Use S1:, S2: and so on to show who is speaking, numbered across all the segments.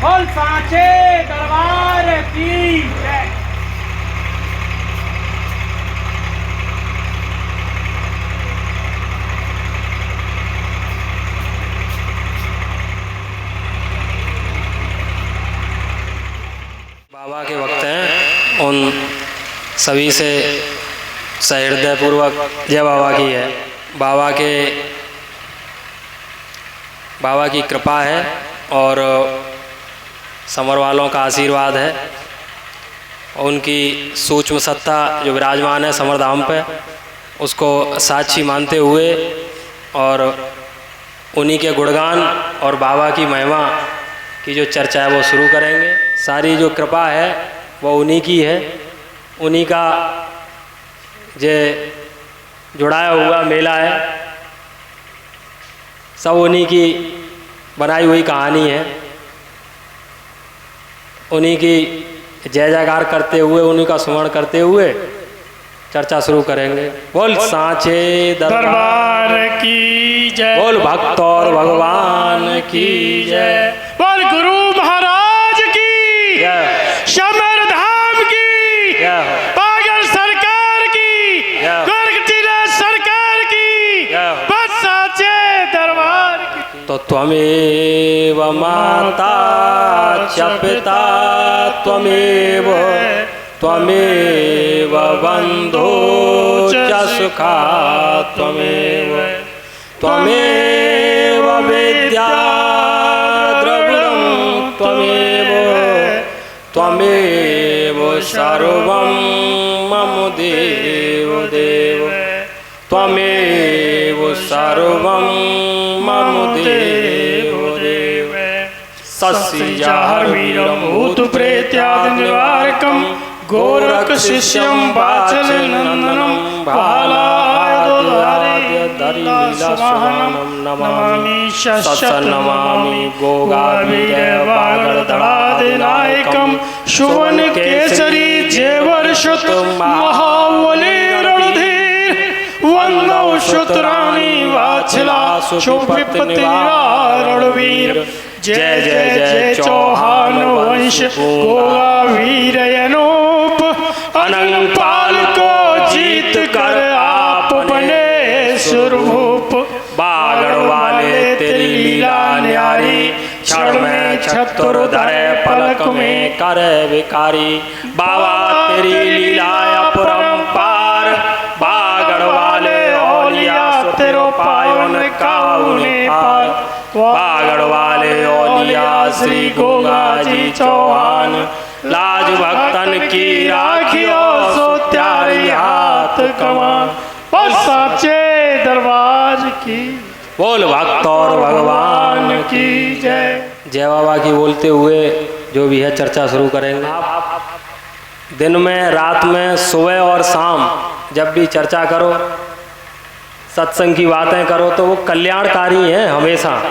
S1: बोल सांचे दरबार की जय।
S2: बाबा के भक्त हैं, उन सभी से सहृदय पूर्वक जय बाबा की है। बाबा की कृपा है और समर वालों का आशीर्वाद है। उनकी सूक्ष्म सत्ता जो विराजमान है समरधाम पे, उसको साक्षी मानते हुए और उन्हीं के गुणगान और बाबा की महिमा की जो चर्चा है वो शुरू करेंगे। सारी जो कृपा है वो उन्हीं की है, उन्हीं का जे जुड़ाया हुआ मेला है, सब उन्हीं की बनाई हुई कहानी है। उन्हीं की जय जयकार करते हुए, उन्हीं का स्मरण करते हुए चर्चा शुरू करेंगे। बोल सांचे दरबार
S1: की जय।
S2: बोल भक्त और भगवान की जय।
S1: बोल गुरु महाराज की
S2: जय।
S1: समर धाम की
S2: जय।
S1: पागल सरकार की
S2: जय।
S1: गर्ग टीला सरकार की
S2: जय।
S1: बस सांचे दरबार की।
S2: तो त्वमेव माता च पिता त्वमेव बन्धो च सुखा त्वमेव विद्या द्रविणं त्वमेव सर्वं मम देव त्वमेव सर्वं मम देव
S1: सस्यजाहर्वीरं भूतप्रेत्यादि निवारकं गोरख शिष्यं वाचलनन्दनं भालायुधारिलीलास्वाहनं नमामि शस्यनमामि गोगावीरवागर्धरादिनायकं सुवनकेसरी जयवर्षत महाबलिरणधीर वन्दौ सुतराणि वाछला सुपतिनिवारणवीर। जय जय जय चौहान वंश गोगावीर अनूप अनंगपाल को जीत कर आप बने सुरभूप। बागड़ वाले तेरी लीला न्यारी, क्षण में छत्र धरे पलक में करे विकारी। बाबा तेरी लीला अपरंपार, बागड़ वाले औलिया तेरो पायो न काउने पार। बागड़ वाले औलिया श्री गोगा जी चौहान, लाज भक्तन की राखियो सो त्यारी हाथ कमान। बोल सांचे दरबार की, बोल भक्त और भगवान की जय। जय बाबा की बोलते हुए जो भी है चर्चा शुरू करेंगे। दिन में, रात में, सुबह और शाम जब भी चर्चा करो, सत्संग की बातें करो तो वो कल्याणकारी हैं हमेशा।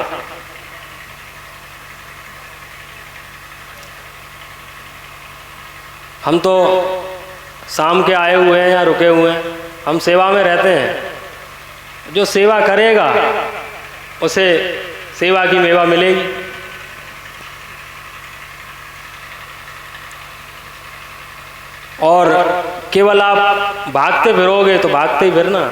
S1: हम तो शाम के आए हुए हैं या रुके हुए हैं, हम सेवा में रहते हैं। जो सेवा करेगा उसे सेवा की मेवा मिलेगी। और केवल आप भागते फिरोगे तो भागते ही फिरना,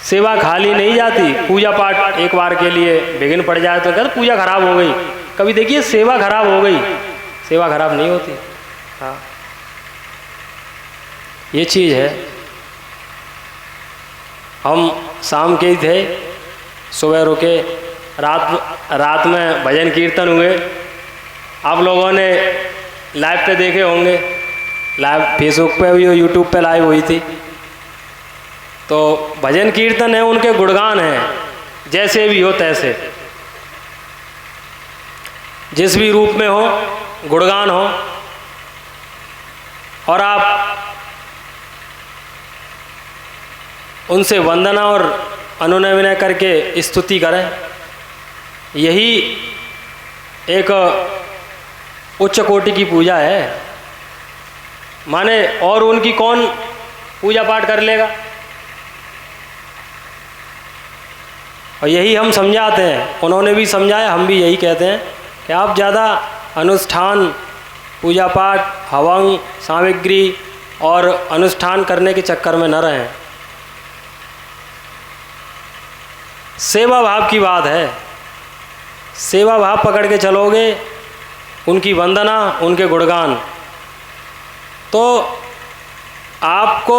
S1: सेवा खाली नहीं जाती। पूजा पाठ एक बार के लिए विघ्न पड़ जाए तो कहते पूजा खराब हो गई। कभी देखिए सेवा खराब हो गई, सेवा खराब नहीं होती। हाँ, ये चीज़ है। हम शाम के ही थे, सुबह रुके, रात में भजन कीर्तन हुए। आप लोगों ने लाइव पे देखे होंगे, लाइव फेसबुक पे भी, यूट्यूब पे लाइव हुई थी। तो भजन कीर्तन है, उनके गुणगान हैं, जैसे भी हो तैसे, जिस भी रूप में हो गुणगान हो। और आप उनसे वंदना और अनुनय विनय करके स्तुति करें। यही एक उच्च कोटि की पूजा है। माने और उनकी कौन पूजा पाठ कर लेगा। और यही हम समझाते हैं, उन्होंने भी समझाया, हम भी यही कहते हैं कि आप ज़्यादा
S2: अनुष्ठान, पूजा पाठ, हवन, सामग्री और अनुष्ठान करने के चक्कर में न रहें। सेवा भाव की बात है। सेवा भाव पकड़ के चलोगे, उनकी वंदना, उनके गुणगान, तो आपको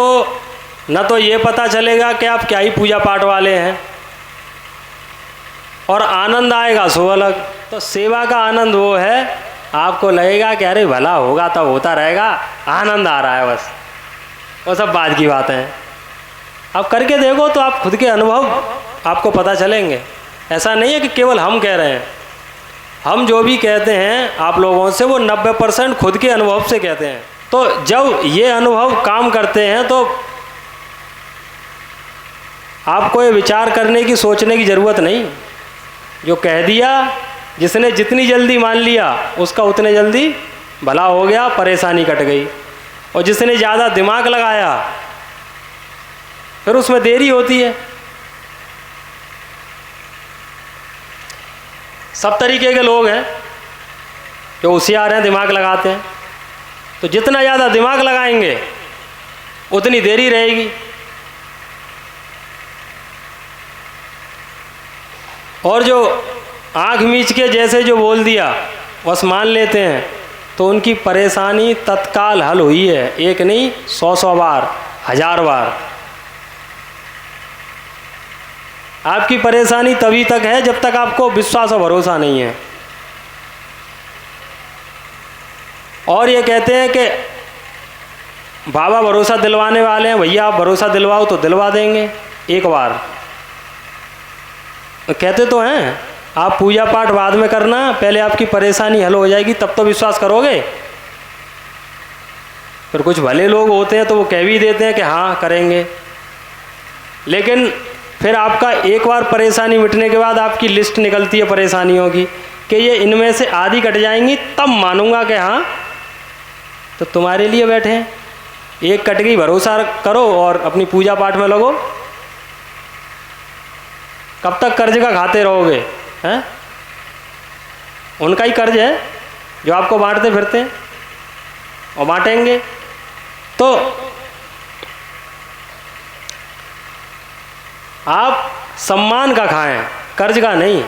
S2: न तो ये पता चलेगा कि आप क्या ही पूजा पाठ वाले हैं, और आनंद आएगा सो अलग। तो सेवा का आनंद वो है, आपको लगेगा कि अरे भला होगा तब होता रहेगा, आनंद आ रहा है बस। वो सब बाद की बातें हैं। आप करके देखो तो आप खुद के अनुभव आपको पता चलेंगे। ऐसा नहीं है कि केवल हम कह रहे हैं। हम जो भी कहते हैं आप लोगों से, वो 90% खुद के अनुभव से कहते हैं। तो जब ये अनुभव काम करते हैं तो आपको ये विचार करने की, सोचने की ज़रूरत नहीं। जो कह दिया, जिसने जितनी जल्दी मान लिया उसका उतने जल्दी भला हो गया, परेशानी कट गई। और जिसने ज़्यादा दिमाग लगाया फिर उसमें देरी होती है। सब तरीके के लोग हैं, जो होशियार हैं, दिमाग लगाते हैं। तो जितना ज़्यादा दिमाग लगाएंगे उतनी देरी रहेगी। और जो आँख मीच के जैसे जो बोल दिया बस मान लेते हैं, तो उनकी परेशानी तत्काल हल हुई है। एक नहीं, 100 बार, 1000 बार। आपकी परेशानी तभी तक है जब तक आपको विश्वास और भरोसा नहीं है। और ये कहते हैं कि बाबा भरोसा दिलवाने वाले हैं, भैया आप भरोसा दिलवाओ तो दिलवा देंगे एक बार। कहते तो हैं आप पूजा पाठ बाद में करना, पहले आपकी परेशानी हल हो जाएगी तब तो विश्वास करोगे। फिर कुछ भले लोग होते हैं तो वो कह भी देते हैं कि हाँ करेंगे, लेकिन फिर आपका एक बार परेशानी मिटने के बाद आपकी लिस्ट निकलती है परेशानियों की कि ये इनमें से आधी कट जाएंगी तब मानूंगा कि हाँ। तो तुम्हारे लिए बैठे हैं, एक कट गई भरोसा करो और अपनी पूजा पाठ में लगो। कब तक कर्ज का खाते रहोगे हैं? उनका ही कर्ज है जो आपको बांटते फिरते हैं और बांटेंगे। तो आप सम्मान का खाएं, कर्ज का नहीं।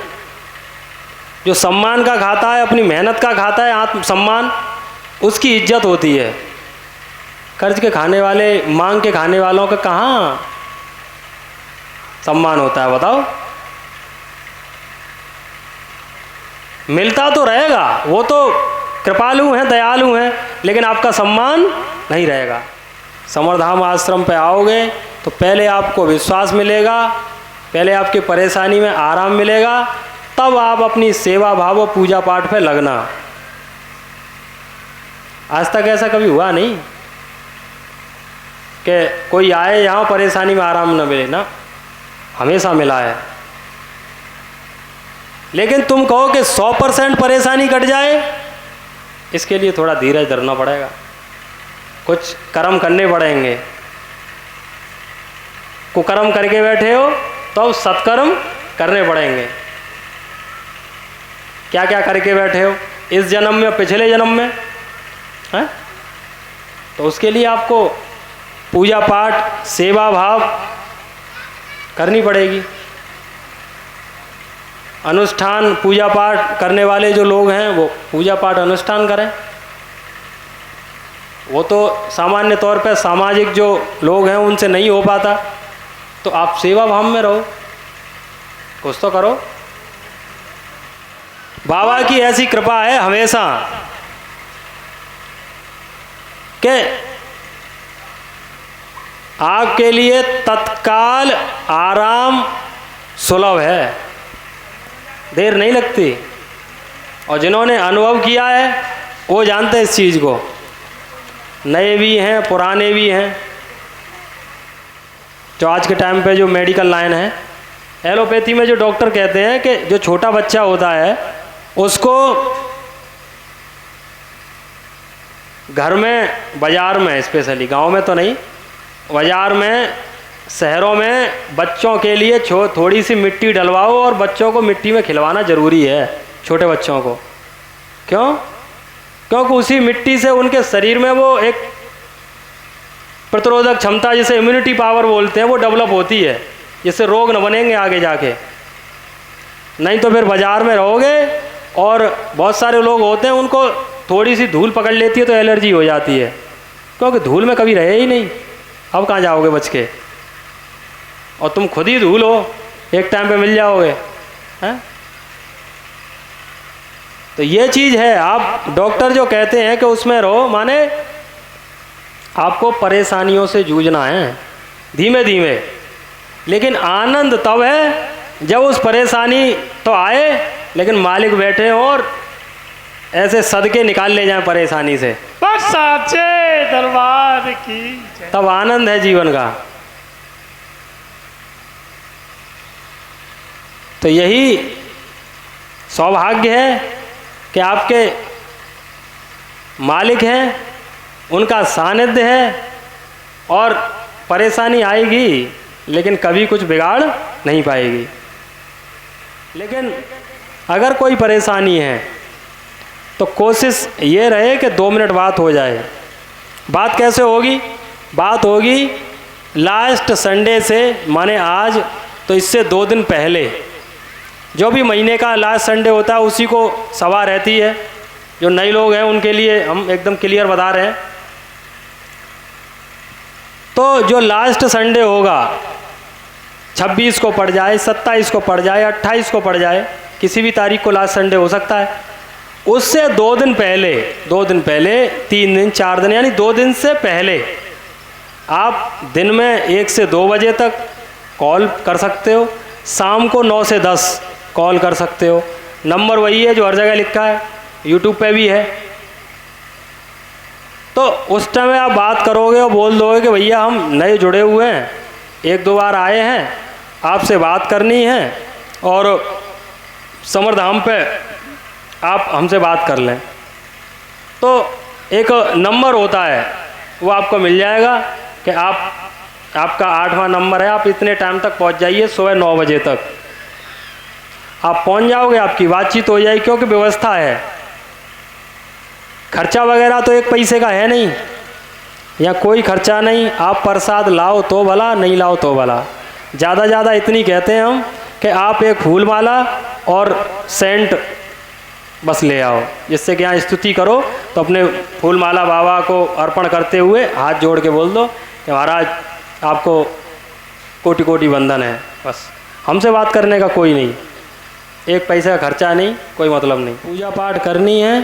S2: जो सम्मान का खाता है, अपनी मेहनत का खाता है, आत्म सम्मान, उसकी इज्जत होती है। कर्ज के खाने वाले, मांग के खाने वालों का कहाँ सम्मान होता है बताओ? मिलता तो रहेगा, वो तो कृपालु हैं, दयालु हैं, लेकिन आपका सम्मान नहीं रहेगा। समरधाम आश्रम पे आओगे तो पहले आपको विश्वास मिलेगा, पहले आपकी परेशानी में आराम मिलेगा, तब आप अपनी सेवा भाव और पूजा पाठ पे लगना। आज तक ऐसा कभी हुआ नहीं कि कोई आए यहाँ परेशानी में आराम न मिले ना, हमेशा मिला है। लेकिन तुम कहो कि 100% परेशानी कट जाए, इसके लिए थोड़ा धीरज धरना पड़ेगा, कुछ कर्म करने पड़ेंगे। कुकर्म करके बैठे हो तो सत्कर्म करने पड़ेंगे। क्या क्या करके बैठे हो इस जन्म में, पिछले जन्म में है? तो उसके लिए आपको पूजा पाठ, सेवा भाव करनी पड़ेगी। अनुष्ठान, पूजा पाठ करने वाले जो लोग हैं वो पूजा पाठ अनुष्ठान करें। वो तो सामान्य तौर पर सामाजिक जो लोग हैं उनसे नहीं हो पाता, तो आप सेवा भाव में रहो, कुछ तो करो। बाबा की ऐसी कृपा है हमेशा कि आपके लिए तत्काल आराम सुलभ है, देर नहीं लगती। और जिन्होंने अनुभव किया है वो जानते हैं इस चीज़ को। नए भी हैं, पुराने भी हैं। जो आज के टाइम पे जो मेडिकल लाइन है, एलोपैथी में जो डॉक्टर कहते हैं कि जो छोटा बच्चा होता है उसको घर में, बाज़ार में, स्पेशली गांव में तो नहीं, बाज़ार में, शहरों में बच्चों के लिए थोड़ी सी मिट्टी डलवाओ और बच्चों को मिट्टी में खिलवाना ज़रूरी है, छोटे बच्चों को। क्यों? क्योंकि उसी मिट्टी से उनके शरीर में वो एक प्रतिरोधक क्षमता, जिसे इम्यूनिटी पावर बोलते हैं, वो डेवलप होती है, जिससे रोग न बनेंगे आगे जाके। नहीं तो फिर बाज़ार में रहोगे और बहुत सारे लोग होते हैं उनको थोड़ी सी धूल पकड़ लेती है तो एलर्जी हो जाती है, क्योंकि धूल में कभी रहे ही नहीं। अब कहाँ जाओगे बच के? और तुम खुद ही धूल हो, एक टाइम पे मिल जाओगे, हैं? तो ये चीज़ है। आप डॉक्टर जो कहते हैं कि उसमें रहो, माने आपको परेशानियों से जूझना है धीमे धीमे, लेकिन आनंद तब है जब उस परेशानी तो आए लेकिन मालिक बैठे हों और ऐसे सदके निकाल ले जाएं परेशानी से,
S1: बस साचे दरबार की जय।
S2: तब आनंद है जीवन का। तो यही सौभाग्य है कि आपके मालिक हैं, उनका सानिध्य है, और परेशानी आएगी लेकिन कभी कुछ बिगाड़ नहीं पाएगी। लेकिन अगर कोई परेशानी है तो कोशिश ये रहे कि 2 मिनट बात हो जाए। बात कैसे होगी? बात होगी लास्ट संडे से, माने आज तो इससे 2 दिन पहले, जो भी महीने का लास्ट संडे होता है उसी को सभा रहती है। जो नए लोग हैं उनके लिए हम एकदम क्लियर बता रहे हैं। तो जो लास्ट संडे होगा, 26 को पड़ जाए, 27 को पड़ जाए, 28 को पड़ जाए, किसी भी तारीख को लास्ट संडे हो सकता है। उससे 2 दिन पहले, 2 दिन पहले, 3 दिन, 4 दिन, यानी 2 दिन से पहले आप दिन में 1 से 2 बजे तक कॉल कर सकते हो। शाम को 9 से 10 कॉल कर सकते हो। नंबर वही है जो हर जगह लिखा है, यूट्यूब पे भी है। तो उस टाइम आप बात करोगे और बोल दोगे कि भैया हम नए जुड़े हुए हैं, 1-2 बार आए हैं, आपसे बात करनी है और समरधाम पे आप हमसे बात कर लें। तो एक नंबर होता है वो आपको मिल जाएगा कि आपका 8वां नंबर है, आप इतने टाइम तक पहुंच जाइए, सुबह 9 बजे तक आप पहुंच जाओगे, आपकी बातचीत हो जाएगी। क्योंकि व्यवस्था है, खर्चा वगैरह तो 1 पैसे का है नहीं, या कोई खर्चा नहीं। आप प्रसाद लाओ तो भला, नहीं लाओ तो भला। ज़्यादा इतनी कहते हैं हम कि आप एक फूल माला और सेंट बस ले आओ, जिससे कि यहाँ स्तुति करो तो अपने फूल माला बाबा को अर्पण करते हुए हाथ जोड़ के बोल दो कि महाराज आपको कोटि कोटि वंदन है। बस हमसे बात करने का कोई नहीं, 1 पैसे का खर्चा नहीं, कोई मतलब नहीं। पूजा पाठ करनी है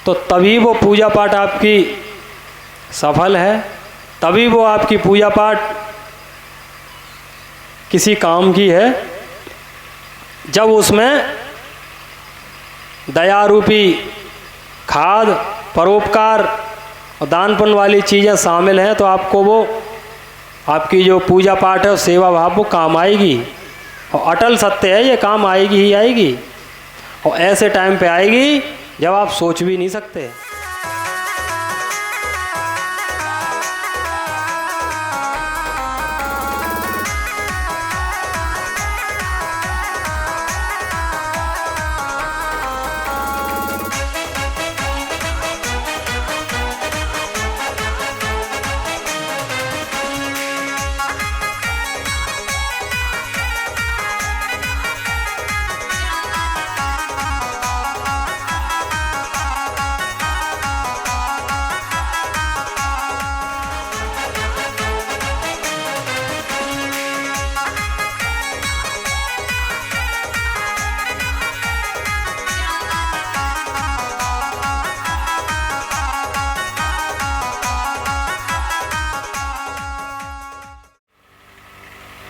S2: तो तभी वो पूजा पाठ आपकी सफल है, तभी वो आपकी पूजा पाठ किसी काम की है, जब उसमें दया रूपी खाद, परोपकार और दान पुण्य वाली चीज़ें शामिल हैं। तो आपको वो आपकी जो पूजा पाठ है और सेवा भाव वो काम आएगी। और अटल सत्य है, ये काम आएगी ही आएगी, और ऐसे टाइम पे आएगी जब आप सोच भी नहीं सकते।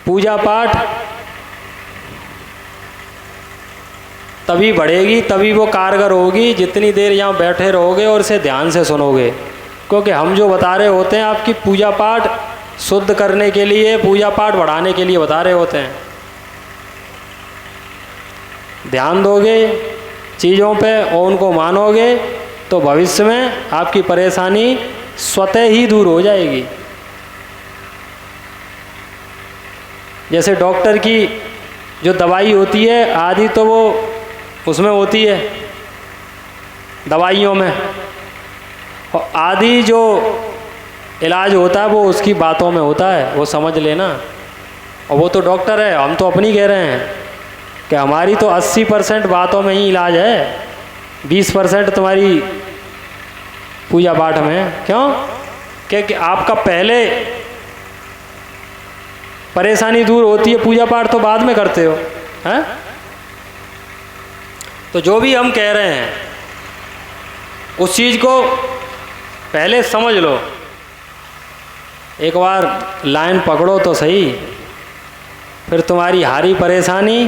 S2: पूजा पाठ तभी बढ़ेगी, तभी वो कारगर होगी जितनी देर यहाँ बैठे रहोगे और इसे ध्यान से सुनोगे। क्योंकि हम जो बता रहे होते हैं आपकी पूजा पाठ शुद्ध करने के लिए, पूजा पाठ बढ़ाने के लिए बता रहे होते हैं। ध्यान दोगे चीज़ों पे और उनको मानोगे तो भविष्य में आपकी परेशानी स्वतः ही दूर हो जाएगी। जैसे डॉक्टर की जो दवाई होती है आदि तो वो उसमें होती है दवाइयों में, और आदि जो इलाज होता है वो उसकी बातों में होता है, वो समझ लेना। और वो तो डॉक्टर है, हम तो अपनी कह रहे हैं कि हमारी तो 80% बातों में ही इलाज है, 20% तुम्हारी पूजा पाठ में है। क्यों? क्योंकि आपका पहले परेशानी दूर होती है, पूजा पाठ तो बाद में करते हो, हैं? तो जो भी हम कह रहे हैं उस चीज़ को पहले समझ लो, एक बार लाइन पकड़ो तो सही, फिर तुम्हारी हारी परेशानी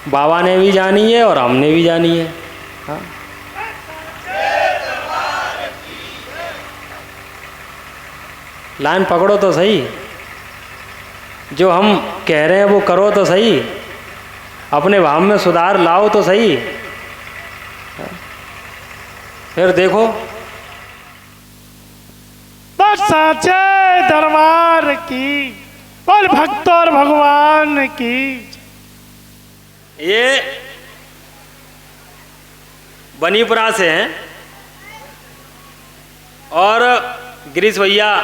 S2: बाबा ने भी जानी है और हमने भी जानी है। हाँ? लाइन पकड़ो तो सही, जो हम कह रहे हैं वो करो तो सही, अपने भाव में सुधार लाओ तो सही। फिर देखो
S1: बस साचे दरबार की और भक्त और भगवान की।
S2: ये बनीपुरा से हैं और गिरीश भैया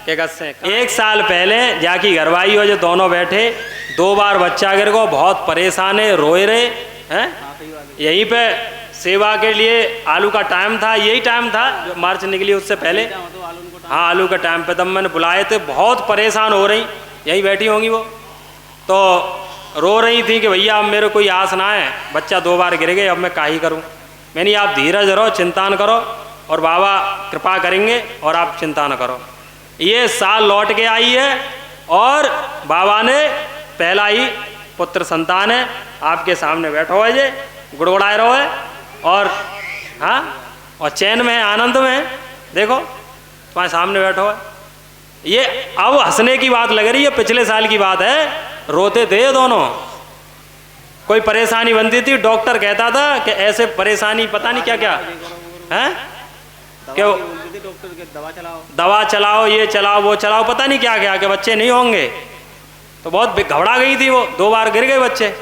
S2: के घर से। 1 साल पहले जाकी घरवाई हो जो दोनों बैठे, 2 बार बच्चा गिर को, बहुत परेशान है, रोए रहे हैं। यहीं पे सेवा के लिए आलू का टाइम था, यही टाइम था जो मार्च निकली उससे पहले। हाँ, आलू का टाइम पे तब मैंने बुलाए थे, बहुत परेशान हो रही, यहीं बैठी होंगी वो, तो रो रही थी कि भैया अब मेरे कोई आस ना है, बच्चा 2 बार गिर गए, अब मैं क्या ही करूँ। मैंने आप धीरज रहो, चिंता न करो और बाबा कृपा करेंगे और आप चिंता न करो। ये साल लौट के आई है और बाबा ने पहला ही पुत्र संतान है, आपके सामने बैठो है, जे गुड़गुड़ाए रहो है और हाँ, और चैन में है, आनंद में है। देखो तुम्हारे सामने बैठो है। ये अब हंसने की बात लग रही है, पिछले साल की बात है, रोते थे दोनों। कोई परेशानी बनती थी, डॉक्टर कहता था कि ऐसे परेशानी पता नहीं क्या क्या है, क्यों दवा चलाओ, ये चलाओ, वो चलाओ, पता नहीं क्या क्या, कि बच्चे नहीं होंगे। तो बहुत घबरा गई थी वो, 2 बार गिर गए बच्चे,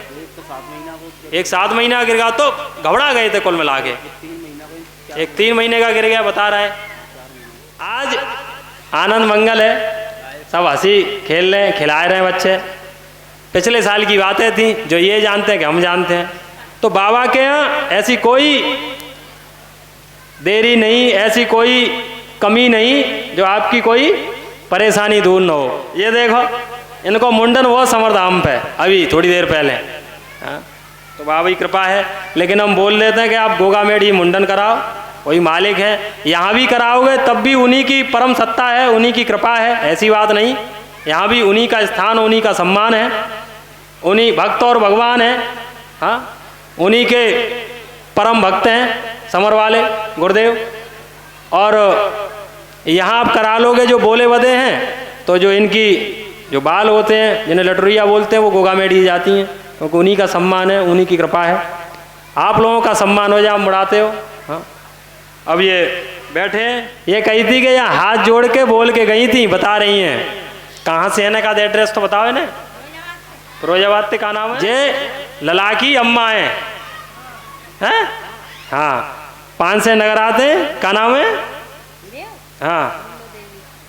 S2: एक 7 महीना गिर गया, तो घबरा गए थे कुल मिला के। एक 3 महीने का गिर गया बता रहा है। आज आनंद मंगल है, सब हंसी खेल रहे हैं, खिलाए रहे हैं बच्चे। पिछले साल की बातें थी जो ये जानते हैं कि हम जानते हैं। तो बाबा के यहाँ ऐसी कोई देरी नहीं, ऐसी कोई कमी नहीं जो आपकी कोई परेशानी दूर न हो। ये देखो इनको मुंडन हुआ समरधाम पे अभी थोड़ी देर पहले। हाँ, तो बाबा की कृपा है। लेकिन हम बोल देते हैं कि आप गोगा मेढ़ ही मुंडन कराओ, वही मालिक है। यहाँ भी कराओगे तब भी उन्हीं की परम सत्ता है, उन्हीं की कृपा है, ऐसी बात नहीं। यहाँ भी उन्हीं का स्थान, उन्हीं का सम्मान है, उन्हीं भक्त और भगवान है। हाँ, उन्हीं के परम भक्त हैं समर वाले गुरुदेव। और यहाँ आप करा लोगे जो बोले बदे हैं, तो जो इनकी जो बाल होते हैं, जिन्हें लटुरिया बोलते हैं, वो गोगा मेढ़ ही जाती हैं, क्योंकि उन्हीं का सम्मान है, उन्हीं की कृपा है। आप लोगों का सम्मान हो जाए, आप मुड़ाते हो। हाँ, अब ये बैठे हैं, ये कही थी कि यहाँ हाथ जोड़ के बोल के गई थी, बता रही हैं कहाँ से है ना, का एड्रेस तो बताओ ना। फिरोजाबाद से, का नाम है? जे ललाकी अम्मा है, हैं? हाँ, 5 से नगर आते हैं, का नाम है? हाँ,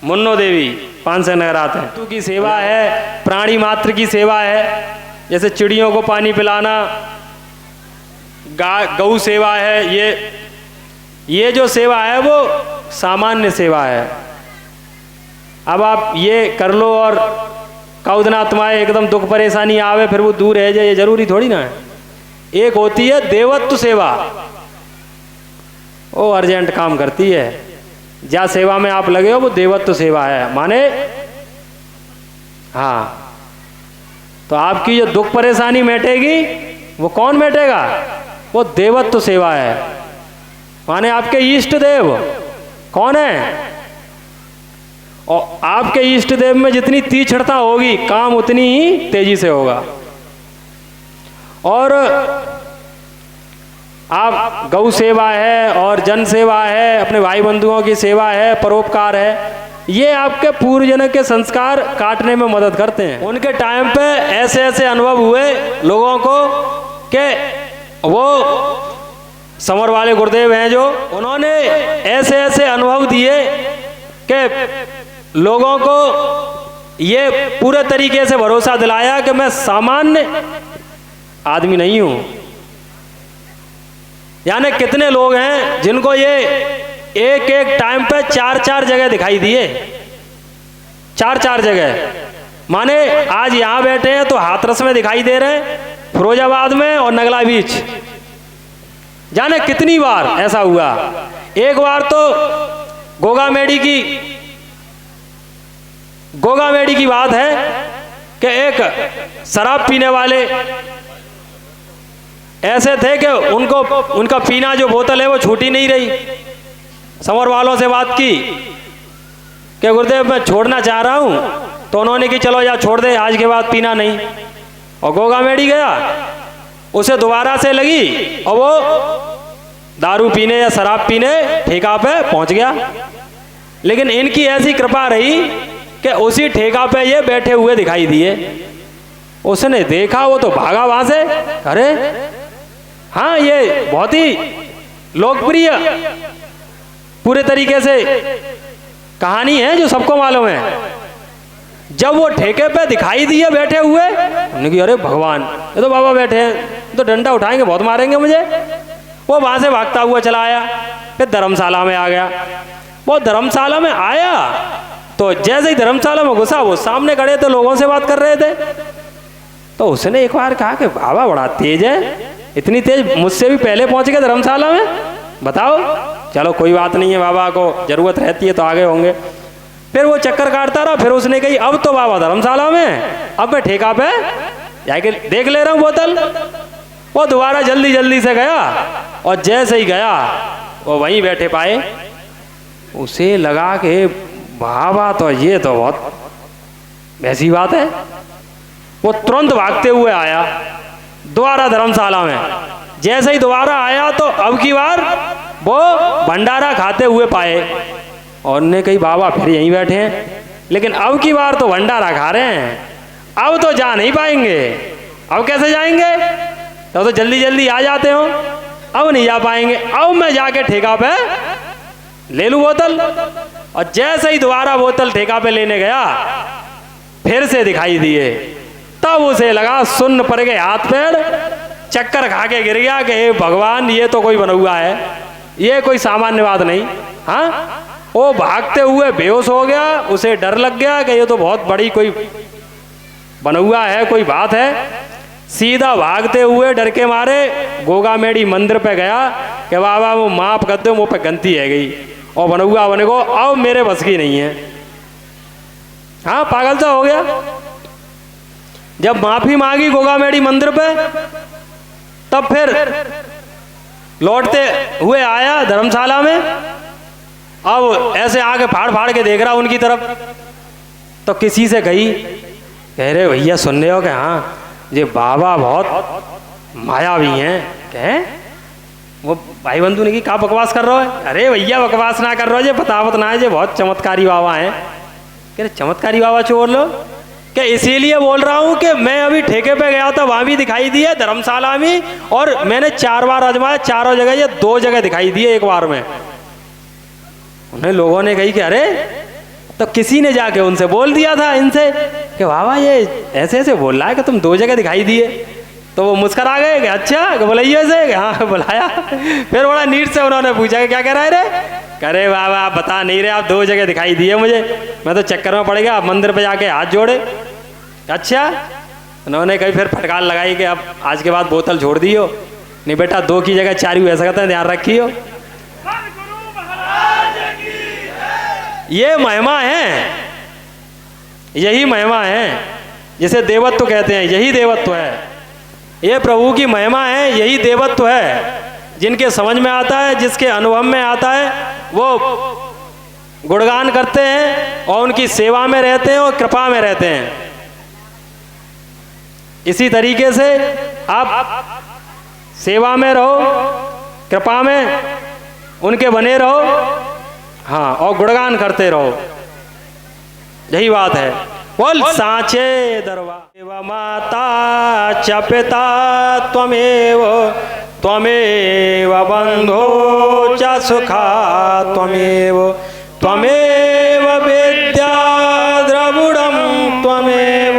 S2: मुन्नो देवी, 5 से नगर आते हैं। तू की सेवा है, प्राणी मात्र की सेवा है, जैसे चिड़ियों को पानी पिलाना, गौ सेवा है। ये जो सेवा है वो सामान्य सेवा है। अब आप ये कर लो और कौदना तुम्हारे एकदम दुख परेशानी आवे फिर वो दूर रह जाए, ये जरूरी थोड़ी ना है। एक होती है देवत्व सेवा, वो अर्जेंट काम करती है। जा सेवा में आप लगे हो वो देवत्व सेवा है, माने हाँ। तो आपकी जो दुख परेशानी मिटेगी वो कौन मिटेगा? वो देवत्व सेवा है, माने आपके इष्ट देव कौन है? और आपके इष्ट देव में जितनी तीक्ष्णता होगी काम उतनी ही तेजी से होगा। और आप गौ सेवा है और जन सेवा है, अपने भाई बंधुओं की सेवा है, परोपकार है, ये आपके पूर्वजनों के संस्कार काटने में मदद करते हैं। उनके टाइम पे ऐसे ऐसे अनुभव हुए लोगों को कि वो समर वाले गुरुदेव हैं जो, उन्होंने ऐसे ऐसे अनुभव दिए कि लोगों को ये पूरे तरीके से भरोसा दिलाया कि मैं सामान्य आदमी नहीं हूं। यानी कितने लोग हैं जिनको ये एक एक टाइम पे 4-4 जगह दिखाई दिए, 4-4 जगह। माने आज यहां बैठे हैं तो हाथरस में दिखाई दे रहे हैं, फिरोजाबाद में और नगला बीच। जाने कितनी बार ऐसा हुआ। एक बार तो गोगामेड़ी की बात है कि एक शराब पीने वाले ऐसे थे कि उनका पीना जो बोतल है वो छूटी नहीं रही। समर वालों से बात की कि गुरुदेव मैं छोड़ना चाह रहा हूं, तो उन्होंने कि चलो यार छोड़ दे, आज के बाद पीना नहीं। और गोगामेड़ी गया, उसे दोबारा से लगी और वो दारू पीने या शराब पीने ठेका पे पहुंच गया। लेकिन इनकी ऐसी कृपा रही कि उसी ठेका पे ये बैठे हुए दिखाई दिए। उसने देखा, वो तो भागा वहां से। अरे हाँ, ये बहुत ही लोकप्रिय पूरे तरीके से कहानी है जो सबको मालूम है। जब वो ठेके पे दिखाई दिए बैठे हुए, हमने कहा अरे भगवान, ये तो बाबा बैठे हैं, तो डंडा उठाएंगे, बहुत मारेंगे मुझे। वो वहां से भागता हुआ चला आया, फिर धर्मशाला में आ गया। वो धर्मशाला में आया तो जैसे ही धर्मशाला में घुसा, वो सामने खड़े थे, लोगों से बात कर रहे थे। तो उसने एक बार कहा कि बाबा बड़ा तेज है, इतनी तेज, मुझसे भी पहले पहुंच गए धर्मशाला में, बताओ। चलो कोई बात नहीं है, बाबा को जरूरत रहती है तो आगे होंगे। फिर वो चक्कर काटता रहा। फिर उसने कही अब तो बाबा धर्मशाला में, अब मैं ठेका पे जाके देख ले रहा हूँ बोतल। वो दोबारा जल्दी जल्दी से गया और जैसे ही गया वो वहीं बैठे पाए। उसे लगा कि बाबा तो ये तो बहुत ऐसी बात है। वो तुरंत भागते हुए आया दोबारा धर्मशाला में। जैसे ही दोबारा आया तो अब की बार वो भंडारा खाते हुए पाए और ने कही बाबा फिर यहीं बैठे हैं, लेकिन अब की बार तो भंडारा खा रहे हैं। अब तो जा नहीं पाएंगे। अब कैसे जाएंगे? तो जल्दी जल्दी आ जाते हो, अब नहीं जा पाएंगे। अब मैं जाके ठेका पे ले लूं बोतल। और जैसे ही दोबारा बोतल ठेका पे लेने गया, फिर से दिखाई दिए। तब उसे लगा सुन्न पड़ गए हाथ पैर, चक्कर खा के गिर गया कि हे भगवान, ये तो कोई बना हुआ है, ये कोई सामान्य बात नहीं। हाँ, वो भागते हुए बेहोश हो गया। उसे डर लग गया कि ये तो बहुत बड़ी कोई बना हुआ है, कोई बात है। सीधा भागते हुए डर के मारे गोगामेड़ी मंदिर पे गया कि बाबा वो माफ कर दो, मुँह पे गलती है गई और बना हुआ बने को अब मेरे बस की नहीं है। हाँ, पागल सा हो गया। जब माफी मांगी गोगामेड़ी मंदिर पे, तब फिर लौटते हुए आया धर्मशाला में। अब ऐसे आके फाड़ फाड़ के देख रहा उनकी तरफ। तो किसी से कही, कह रहे भैया सुन रहे हो कि हाँ ये बाबा बहुत मायावी हैं। कहे वो भाई बंधु ने की क्या बकवास कर रहे हो? अरे भैया बकवास ना कर रहे हो, ये बतावत ना है, ये बहुत चमत्कारी बाबा हैं। कह रहे चमत्कारी बाबा चो बोल लो कि इसीलिए बोल रहा हूँ कि मैं अभी ठेके पे गया था, वहां भी दिखाई दिए धर्मशाला में, और मैंने 4 बार आजमाया, चारों जगह ये 2 जगह दिखाई दिए एक बार में। उन्हें लोगों ने कही कि अरे तो किसी ने जाके उनसे बोल दिया था इनसे कि बाबा ये ऐसे ऐसे बोल रहा है कि तुम 2 जगह दिखाई दिए। तो वो मुस्कुरा गए कि अच्छा बुलाइए से, हाँ बुलाया। फिर बड़ा नीट से उन्होंने पूछा कि क्या कह रहा है रे? करे बाबा आप बता नहीं रहे, आप 2 जगह दिखाई दिए मुझे, मैं तो चक्कर में पड़ गया। आप मंदिर पे जाके हाथ जोड़े। अच्छा, उन्होंने कहीं फिर फटकार लगाई कि अब आज के बाद बोतल छोड़ दियो, नहीं बेटा 2 की जगह 4 ही ऐसा कहते हैं, ध्यान रखियो। ये महिमा है, यही महिमा है जिसे देवत्व कहते हैं, यही देवत्व है। ये प्रभु की महिमा है, यही देवत्व है। जिनके समझ में आता है, जिसके अनुभव में आता है, वो गुणगान करते हैं और उनकी सेवा में रहते हैं और कृपा में रहते हैं। इसी तरीके से आप सेवा में रहो, कृपा में उनके बने रहो, हाँ, और गुणगान करते रहो, यही बात है। बोल साचे दरबार माता च पिता त्वमेव त्वमेव बन्धो च सुखा त्वमेव त्वमेव विद्या द्रविडं त्वमेव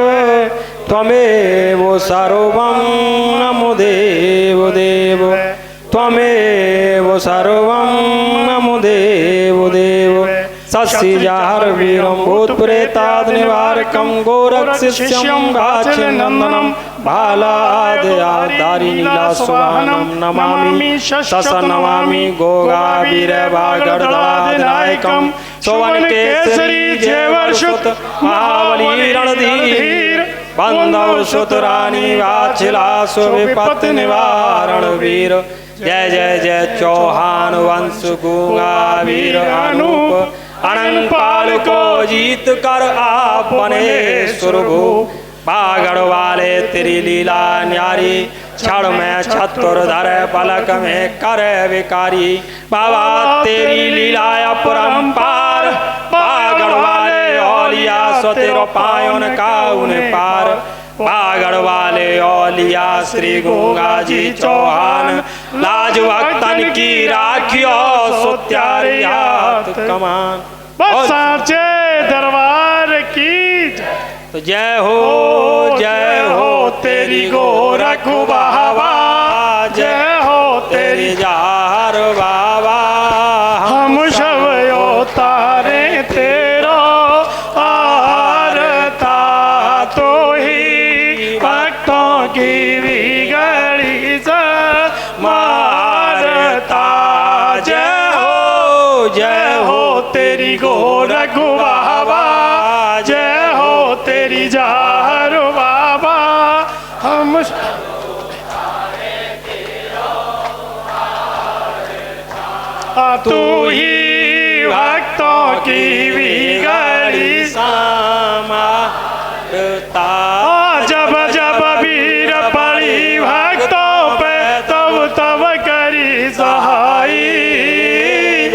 S2: त्वमेव सर्वं नमो देव देव त्वमेव सर्वं नमो देव देव सस्यजाहर वीरं भूतप्रेताद निवारकं गोरक्षिष्यं भाचनन्दनं भालादयादारिनीलास्वाहनं नमामि शश नमामि गोगावीरवागर्दादिनायकं सोवनकेसरी जयवर्षुत महाबली रणधीर बंधव सुतरानी वाछिलासु विपत्ति निवारण वीर जय जय जय चौहान वंश गूंगा वीर अनूप अनंग पाल को जीत कर आपने सुरभु बागड़ वाले तेरी लीला न्यारी क्षण में छतुरधर पलक में कर विकारी बाबा तेरी लीला अपरंपार बागड़ वाले औलिया सतेरो पायोन का उन्हें पार बागड़ वाले औलिया श्री गंगा जी चौहान लाज भक्तन की राखियो सुत्यारे हाथ कमान
S1: बस साचे दरबार की
S2: तो जय हो तेरी गोरख बाबा जय हो तेरी जार बाबा
S1: हम सब तारे तेरो आरता तो ही भक्तों की बिगड़ी से मारता जय हो तेरी गोरख बाबा जय हो तेरी जार बाबा हम तू ही भक्तों की बिगड़ी
S2: समारता
S1: जब जब वीर पड़ी भक्तों पे तब तब करी सहाई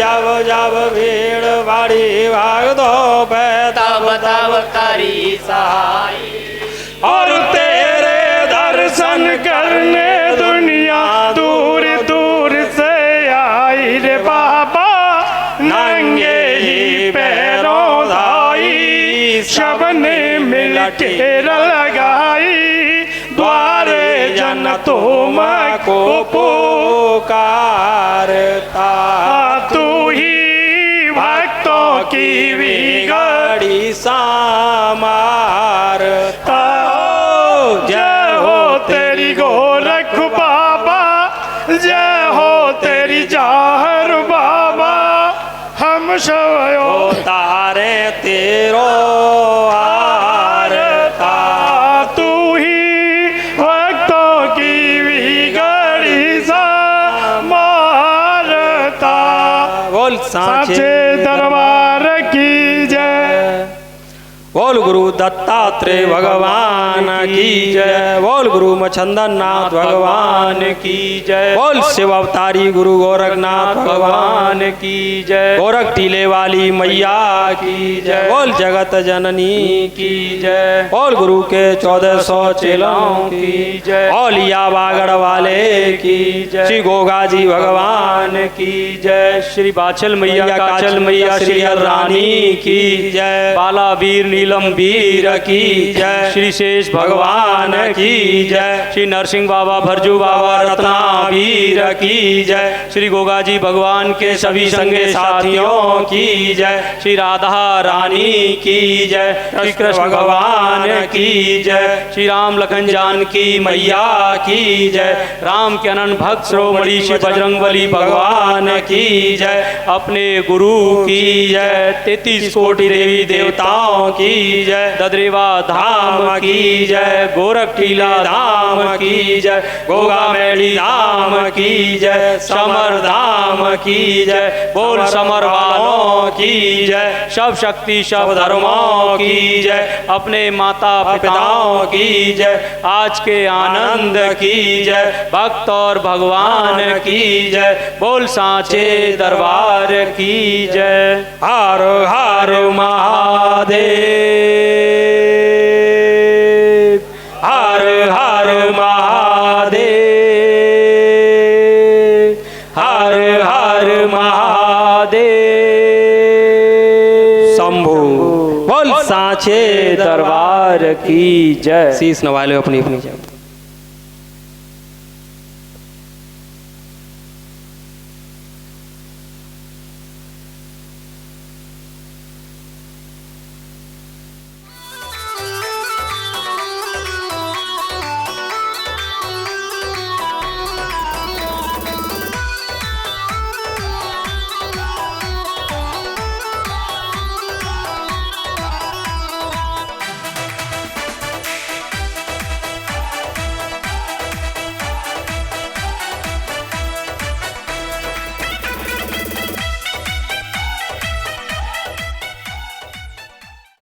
S2: जब जब भीड़ बड़ी भक्तों पे
S3: तब तब करी सहाय
S1: और तेरे दर्शन करने दुनिया दूर दूर से आई रे बाबा नंगे ही पैरों धाई सबने मिल के लगाई द्वारे जन तुम को
S2: पुकारता
S1: तू ही भक्तों की बिगड़ी
S2: समारता
S1: जय हो तेरी गोरख बाबा जय हो तेरी जाहर बाबा हम सब
S2: तारे तेरो आरता
S1: तू ही भक्तों की बिगड़ी सा मारता
S2: बोल
S1: साचे दरबार की जय
S2: बोल गुरु दत्तात्रेय भगवान की जय बोल गुरु मछंदन नाथ भगवान की जय बोल शिव अवतारी गुरु गोरखनाथ भगवान की जय गोरख टीले वाली मैया की जय बोल जगत जननी की जय बोल गुरु के 1400 चेलों की जय औलिया बागड़ वाले की जय श्री गोगा जी भगवान की जय श्री बाचल मैया काचल मैया श्री रानी की जय बाला वीर नीलम वीर की जय श्री शेष भगवान की जय श्री नरसिंह बाबा भरजू बाबा रत्ना वीर की जय श्री गोगा जी भगवान के सभी संगे साथियों की जय श्री राधा रानी की जय श्री कृष्ण भगवान की जय श्री राम लखन जानकी मैया की जय राम के अनंत भक्त श्रोमणी श्री बजरंगबली भगवान की जय अपने गुरु की जय 33 कोटि देवी देवताओं की जय ददरेवा धाम की जय गोरख टीला धाम की जय गोगा मेली धाम की जय समर धाम की जय बोल समर वालों की जय सब शक्ति सब धर्मों की जय अपने माता पिताओं की जय आज के आनंद की जय भक्त और भगवान की जय बोल सांचे दरबार की जय हर हर महादेव हर हर महादेव
S4: महादेव
S2: शंभू
S4: बोल सांचे दरबार की जय।
S2: शीश नवा लो अपनी अपनी जय।